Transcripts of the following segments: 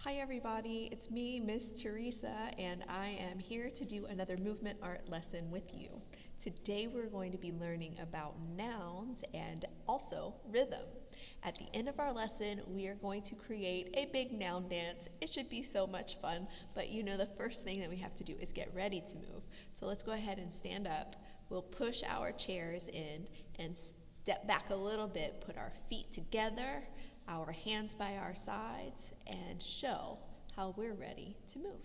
Hi everybody, it's me, Miss Theresa, and I am here to do another movement art lesson with you. Today we're going to be learning about nouns and also rhythm. At the end of our lesson, we are going to create a big noun dance. It should be so much fun, but the first thing that we have to do is get ready to move. So let's go ahead and stand up. We'll push our chairs in and step back a little bit, put our feet together, our hands by our sides, and show how we're ready to move.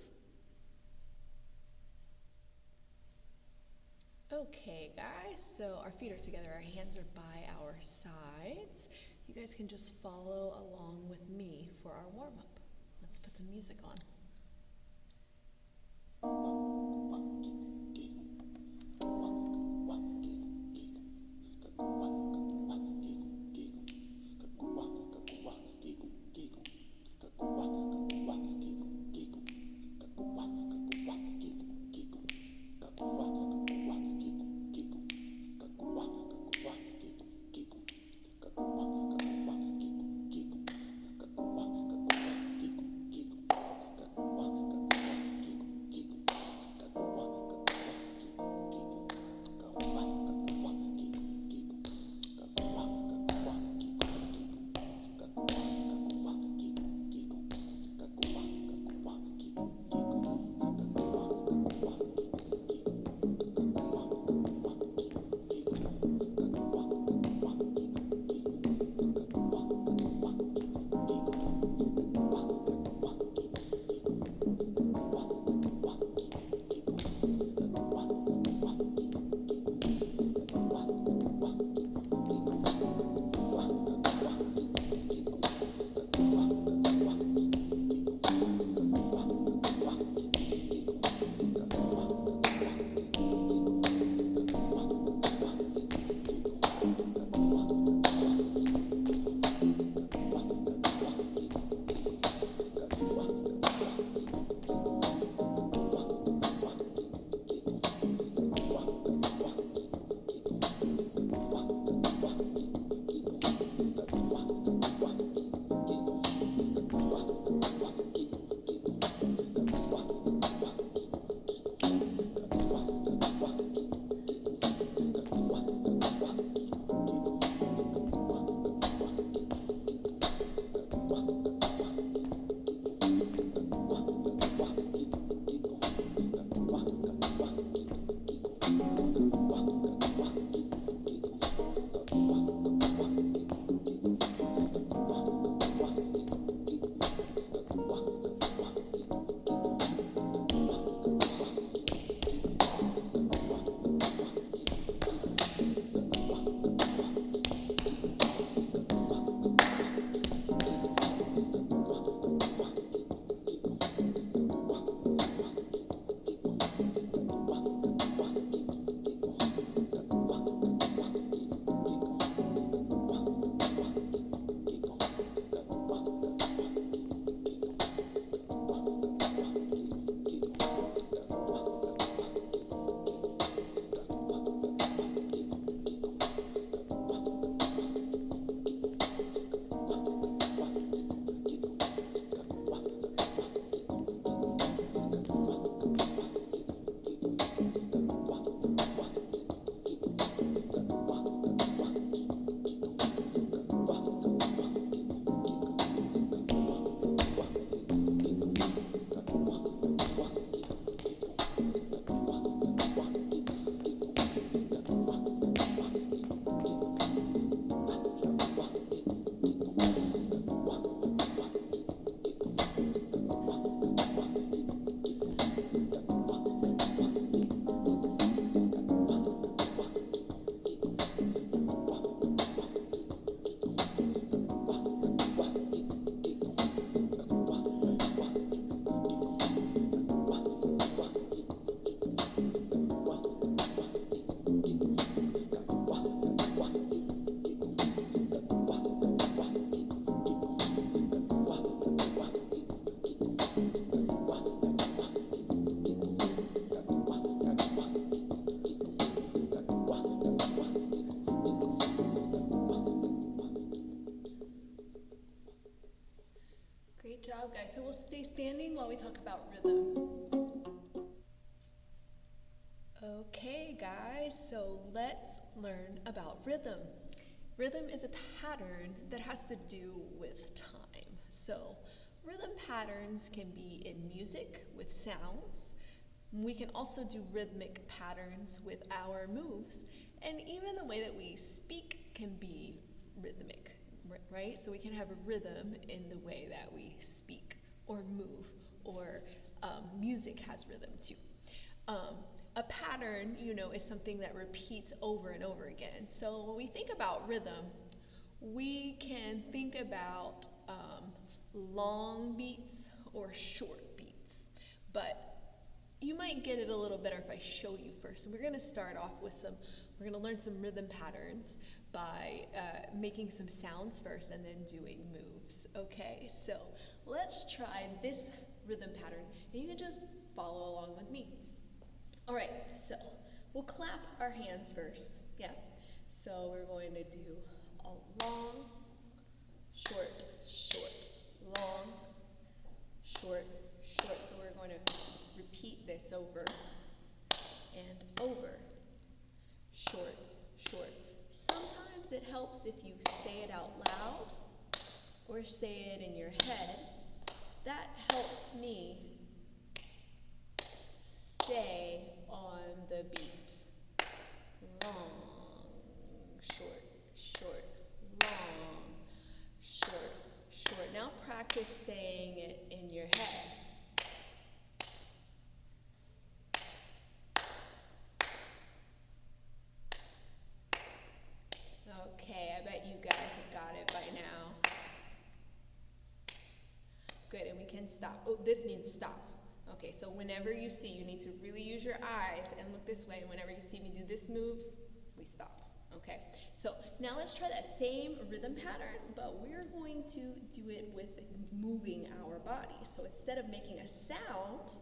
Okay, guys, so our feet are together, our hands are by our sides. You guys can just follow along with me for our warm-up. Let's put some music on. job, guys. So we'll stay standing while we talk about rhythm. Okay, guys, so let's learn about rhythm. Rhythm is a pattern that has to do with time. So rhythm patterns can be in music with sounds. We can also do rhythmic patterns with our moves, and even the way that we speak can be rhythmic, right? So we can have a rhythm in the way that we speak or move, or music has rhythm too. A pattern, is something that repeats over and over again. So when we think about rhythm, we can think about long beats or short beats, but you might get it a little better if I show you first. So we're going to start off with we're going to learn some rhythm patterns by making some sounds first and then doing moves. Okay, so let's try this rhythm pattern, and you can just follow along with me. All right, so we'll clap our hands first, yeah? So we're going to do a long, short, short, long, short, short. So we're going to repeat this over and over. Short, short. Sometimes it helps if you say it out loud or say it in your head. That helps me stay on the beat. Long, short, short, long, short, short. Now practice saying it in your head. Okay, I bet you guys have got it by now. Good, and we can stop. Oh, this means stop. Okay, so whenever you see, you need to really use your eyes and look this way. And whenever you see me do this move, we stop. Okay, so now let's try that same rhythm pattern, but we're going to do it with moving our body. So instead of making a sound,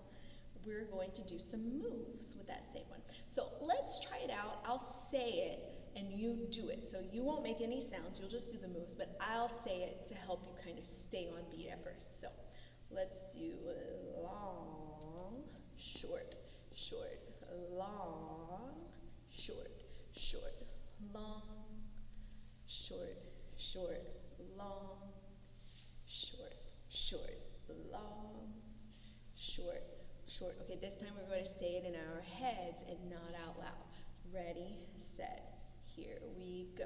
we're going to do some moves with that same one. So let's try it out. I'll say it and you do it. So you won't make any sounds, you'll just do the moves, but I'll say it to help you kind of stay on beat at first. So let's do long, short, short, long, short, short, long, short, short, long, short, short, long, short, short. Okay, this time we're going to say it in our heads and not out loud. Ready, set, here we go.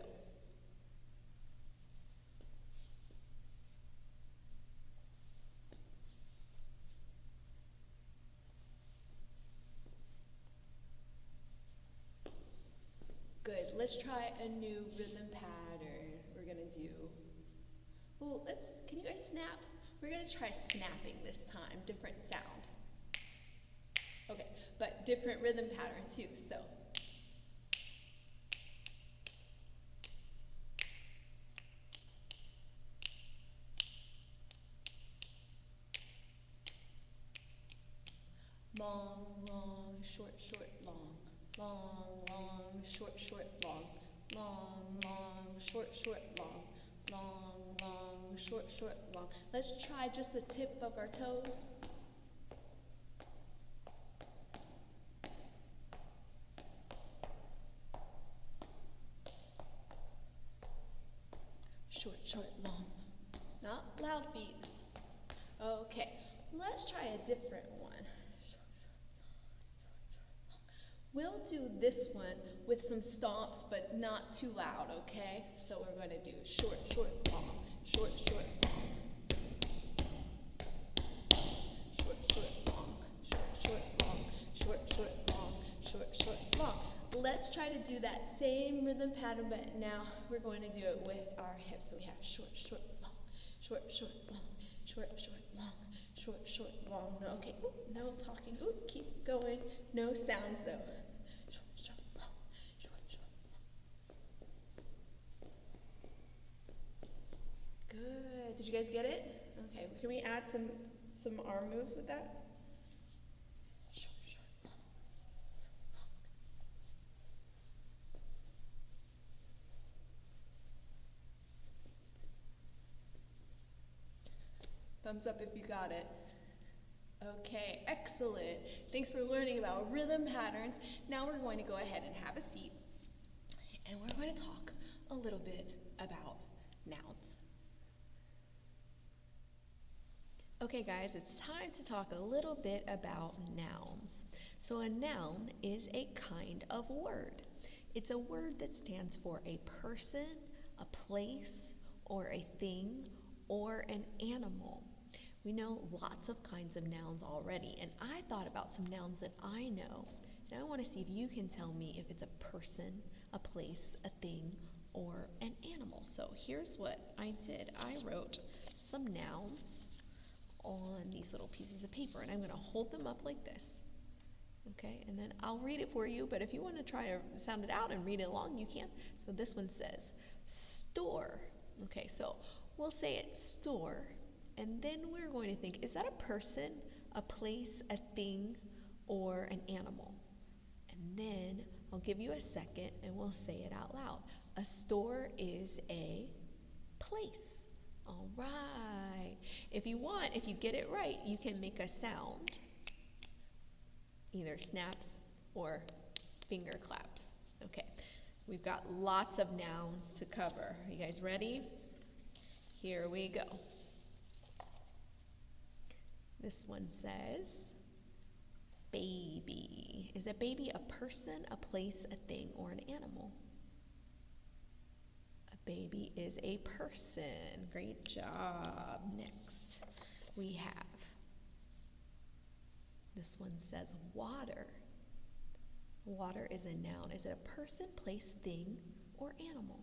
Good, let's try a new rhythm pattern. We're gonna do, can you guys snap? We're gonna try snapping this time, different sound. Okay, but different rhythm pattern too, so. Long, long, short, short, long. Long, long, short, short, long. Long, long, short, short, long. Long, long, short, short, long. Let's try just the tip of our toes. Short, short, long. Not loud feet. Okay, let's try a different one. We'll do this one with some stomps, but not too loud, okay? So we're going to do short, short, long, short, short, long. Short, short, long, short, short, long, short, short, long, short, short, long. Let's try to do that same rhythm pattern, but now we're going to do it with our hips. So we have short, short, long, short, short, long, short, short, long, short, short, long. No, okay, no talking. Keep going. No sounds though. Good. Did you guys get it? Okay. Can we add some arm moves with that? Thumbs up if you got it. Okay, excellent. Thanks for learning about rhythm patterns. Now we're going to go ahead and have a seat, and we're going to talk a little bit about nouns. Okay guys, it's time to talk a little bit about nouns. So a noun is a kind of word. It's a word that stands for a person, a place, or a thing, or an animal. We know lots of kinds of nouns already, and I thought about some nouns that I know, and I want to see if you can tell me if it's a person, a place, a thing, or an animal. So here's what I did. I wrote some nouns on these little pieces of paper, and I'm going to hold them up like this. Okay, and then I'll read it for you, but if you want to try to sound it out and read it along, you can. So this one says store. Okay, so we'll say it store, and then we're going to think, is that a person, a place, a thing, or an animal? And then I'll give you a second and we'll say it out loud. A store is a place. All right. If you want, if you get it right, you can make a sound. Either snaps or finger claps. Okay. We've got lots of nouns to cover. Are you guys ready? Here we go. This one says, baby. Is a baby a person, a place, a thing, or an animal? A baby is a person. Great job. Next, we have, this one says water. Water is a noun. Is it a person, place, thing, or animal?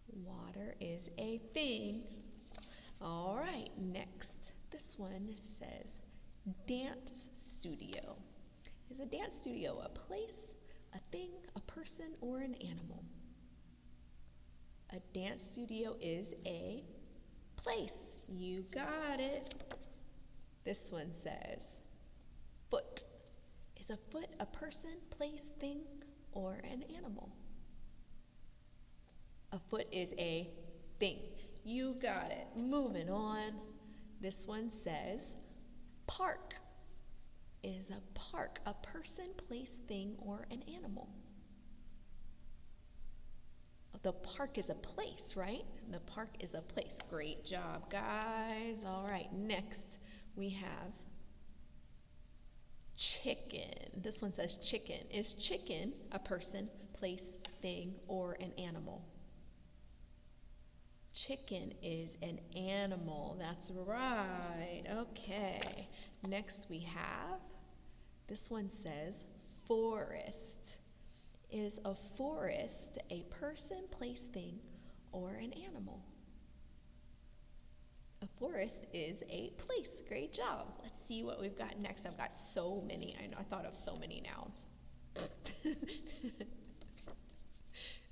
Water is a thing. All right, next. This one says dance studio. Is a dance studio a place, a thing, a person, or an animal? A dance studio is a place. You got it. This one says foot. Is a foot a person, place, thing, or an animal? A foot is a thing. You got it. Moving on. This one says park. Is a park a person, place, thing, or an animal? The park is a place, right? The park is a place. Great job, guys. All right, next we have chicken. This one says chicken. Is chicken a person, place, thing, or an animal? Chicken is an animal. That's right. Okay. Next we have, this one says forest. Is a forest a person, place, thing, or an animal? A forest is a place. Great job. Let's see what we've got next. I've got so many. I know I thought of so many nouns.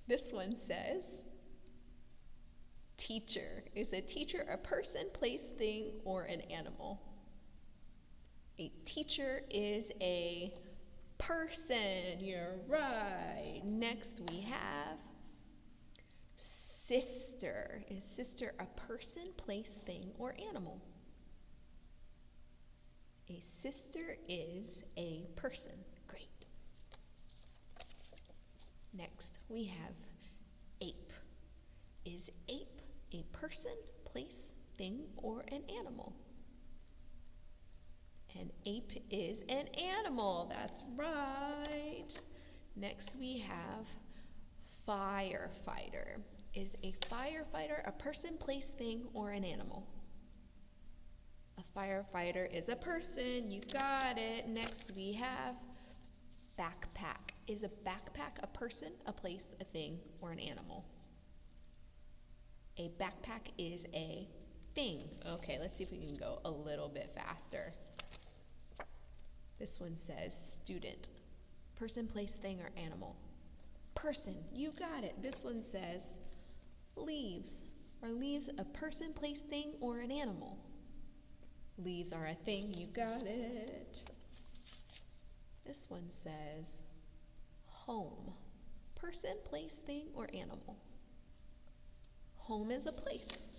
This one says teacher. Is a teacher a person, place, thing, or an animal? A teacher is a person. You're right. Next we have sister. Is sister a person, place, thing, or animal? A sister is a person. Great. Next we have ape. Is ape a person, place, thing, or an animal? An ape is an animal. That's right. Next we have firefighter. Is a firefighter a person, place, thing, or an animal? A firefighter is a person. You got it. Next we have backpack. Is a backpack a person, a place, a thing, or an animal? A backpack is a thing. Okay, let's see if we can go a little bit faster. This one says student. Person, place, thing, or animal? Person. You got it. This one says leaves. Are leaves a person, place, thing, or an animal? Leaves are a thing. You got it. This one says home. Person, place, thing, or animal? Home is a place.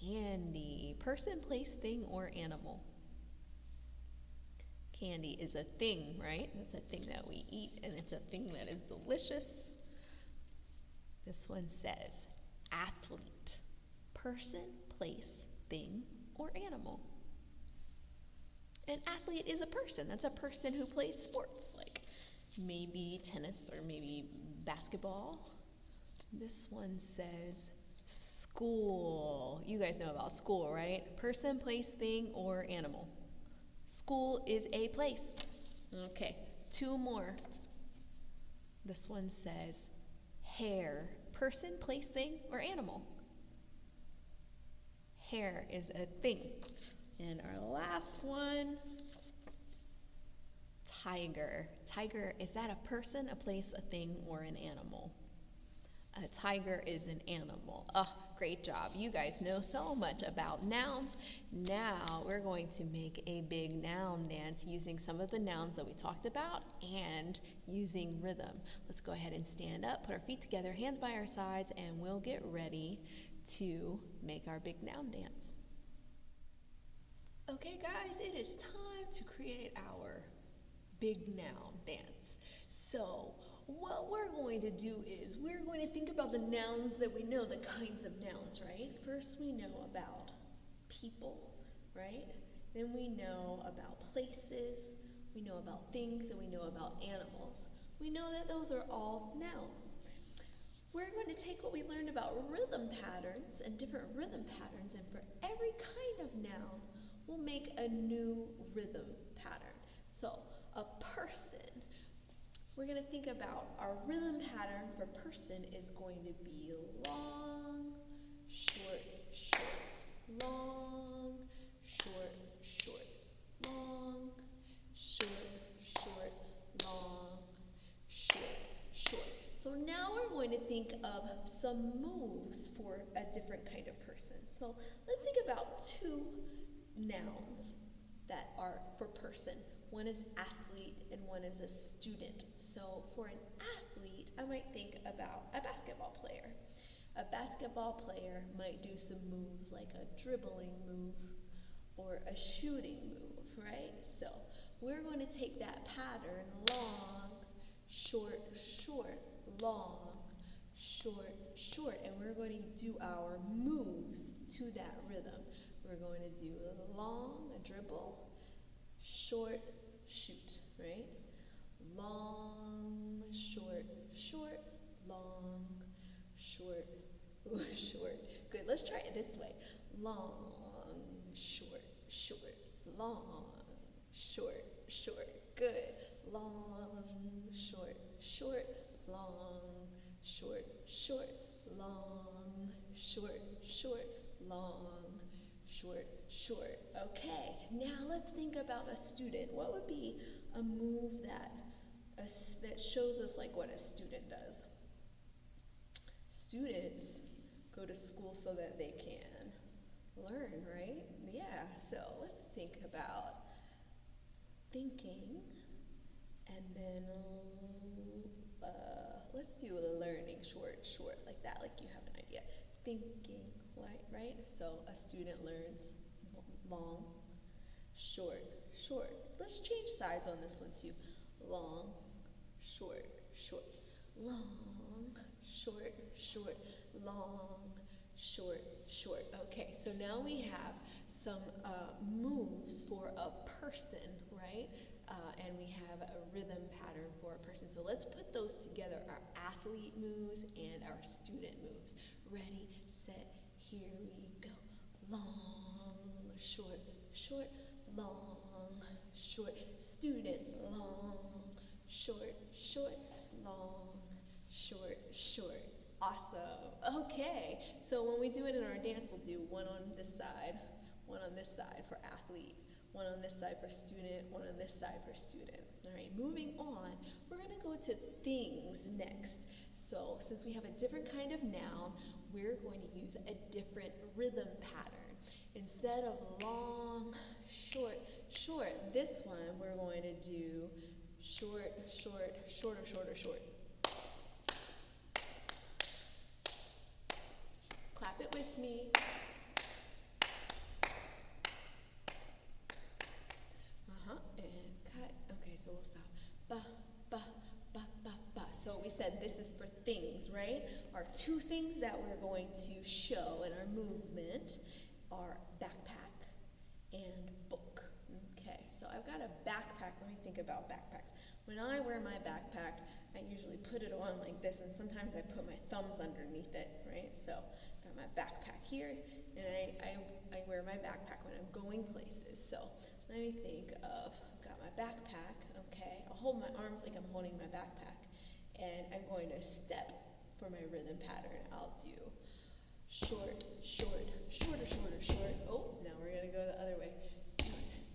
Candy. Person, place, thing, or animal. Candy is a thing, right? It's a thing that we eat, and it's a thing that is delicious. This one says athlete. Person, place, thing, or animal. An athlete is a person. That's a person who plays sports, like maybe tennis or maybe basketball. This one says school. You guys know about school, right? Person, place, thing, or animal. School is a place. Okay, 2 more. This one says hair. Person, place, thing, or animal. Hair is a thing. And our last one, tiger. Tiger, is that a person, a place, a thing, or an animal? A tiger is an animal. Oh, great job. You guys know so much about nouns. Now we're going to make a big noun dance using some of the nouns that we talked about and using rhythm. Let's go ahead and stand up, put our feet together, hands by our sides, and we'll get ready to make our big noun dance. Okay, guys, it is time to create our big noun dance. So what we're going to do is we're going to think about the nouns that we know, the kinds of nouns, right? First we know about people, right? Then we know about places, we know about things, and we know about animals. We know that those are all nouns. We're going to take what we learned about rhythm patterns and different rhythm patterns, and for every kind of noun, we'll make a new rhythm pattern. So a person, we're going to think about our rhythm pattern for person is going to be long, short, short, long, short, short, long, short, short, long, short, short. So now we're going to think of some moves for a different kind of person. So let's think about 2 nouns that are for person. One is athlete and one is a student. So for an athlete, I might think about a basketball player. A basketball player might do some moves like a dribbling move or a shooting move, right? So we're going to take that pattern, long, short, short, long, short, short, and we're going to do our moves to that rhythm. We're going to do a long, a dribble, short, shoot, right? Long, short, short, long, short, short. Good, let's try it this way. Long, short, short, long, short, short. Good. Long, short, short, long, short, short, long, short, short, long, short, short. Okay, now let's think about a student. What would be a move that shows us like what a student does? Students go to school so that they can learn, right? Yeah, so let's think about thinking, and then let's do a learning, short, short, like that, like you have an idea. Thinking, right? So a student learns long, short, short. Let's change sides on this one too. Long, short, short, long, short, short, long, short, short. Okay, so now we have some moves for a person, right? And we have a rhythm pattern for a person. So let's put those together, our athlete moves and our student moves. Ready, set, here we go. Long, short, short, long, short, student, long, short, short, long, short, short. Awesome. Okay, so when we do it in our dance, we'll do one on this side, one on this side for athlete, one on this side for student, one on this side for student. All right, moving on, we're going to go to things next. So since we have a different kind of noun, we're going to use a different rhythm pattern. Instead of long, short, short, this one we're going to do short, short, shorter, shorter, short. Clap it with me. said this is for things, right? Our two things that we're going to show in our movement are backpack and book. Okay, so I've got a backpack. Let me think about backpacks. When I wear my backpack, I usually put it on like this, and sometimes I put my thumbs underneath it, right? So I've got my backpack here, and I wear my backpack when I'm going places. So let me think of, I've got my backpack, okay? I'll hold my arms like I'm holding my backpack, and I'm going to step for my rhythm pattern. I'll do short, short, shorter, shorter, short. Oh, now we're gonna go the other way.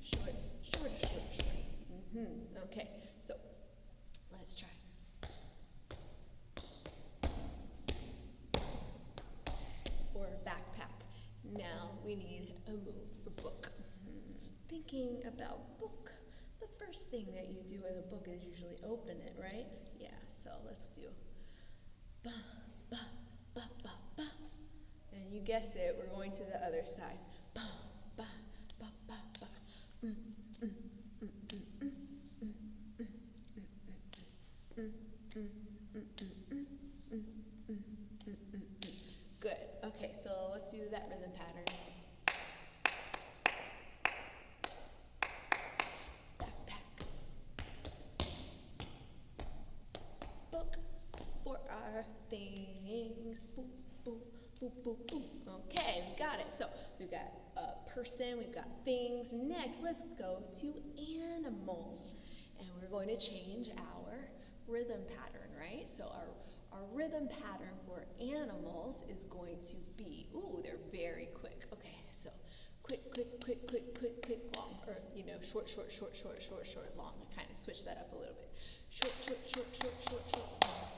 Short, short, shorter, shorter, short. Okay, so let's try. For backpack. Now we need a move for book. Thinking about book, the first thing that you do with a book is usually open it, right? Yeah, so let's do ba, ba, ba, ba, ba. And you guessed it, we're going to the other side. Ba, ba, ba, ba, ba. Good. Okay, so let's do that rhythm pattern. Backpack. Book for our things. Boop, boop, boop, boop, boop. Okay, we got it. So we've got a person, we've got things. Next, let's go to animals. And we're going to change our rhythm pattern, right? So our rhythm pattern for animals is going to be, ooh, they're very quick. Okay, so quick, quick, quick, quick, quick, quick, long. Or, short, short, short, short, short, short, long. I kind of switch that up a little bit. Short, short, short, short, short, short, long.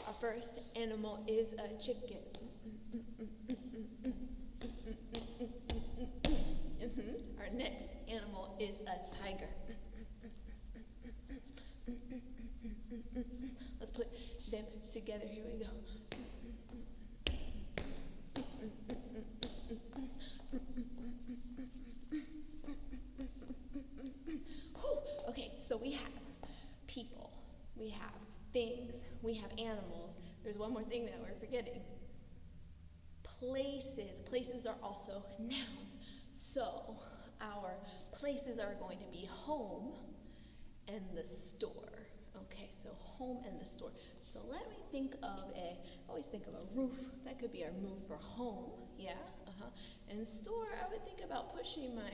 Our first animal is a chicken. Our next animal is a tiger. Let's put them together. Here we go. Okay, so we have people, we have things, we have animals. There's one more thing that we're forgetting. Places. Places are also nouns. So our places are going to be home and the store. Okay, so home and the store. So let me think of I always think of a roof. That could be our move for home. Yeah, And store, I would think about pushing my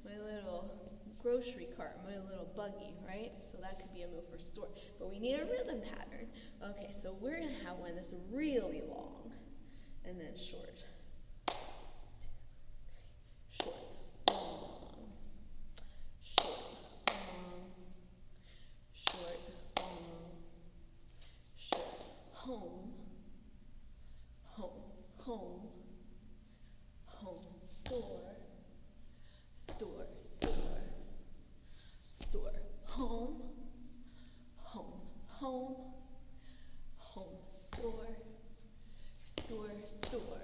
little grocery cart, my little buggy, right? So that could be a move for store. But we need a rhythm pattern. Okay, so we're going to have one that's really long and then short. 2, 3, short, long, short, long, short, long, short, home, home, home, home, store, store, store, store, home, home, home, home, store, store, store,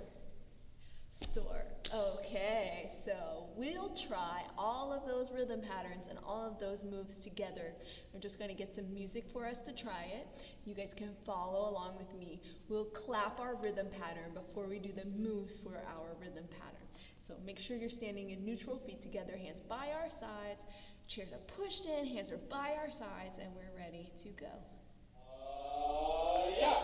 store. Okay, so we'll try all of those rhythm patterns and all of those moves together. I'm just going to get some music for us to try it. You guys can follow along with me. We'll clap our rhythm pattern before we do the moves for our rhythm pattern. So make sure you're standing in neutral, feet together, hands by our sides. Chairs are pushed in, hands are by our sides, and we're ready to go. Yeah.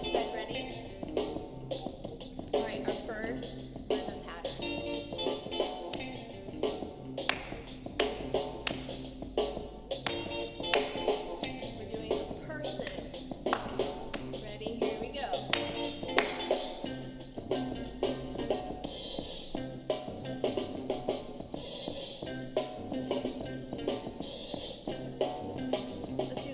You guys ready? All right, our first rhythm pattern. We're doing a person. Ready? Here we go. Let's do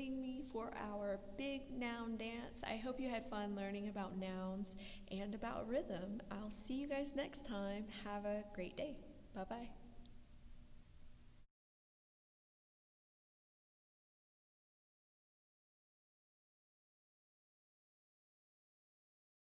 joining me for our big noun dance. I hope you had fun learning about nouns and about rhythm. I'll see you guys next time. Have a great day. Bye-bye.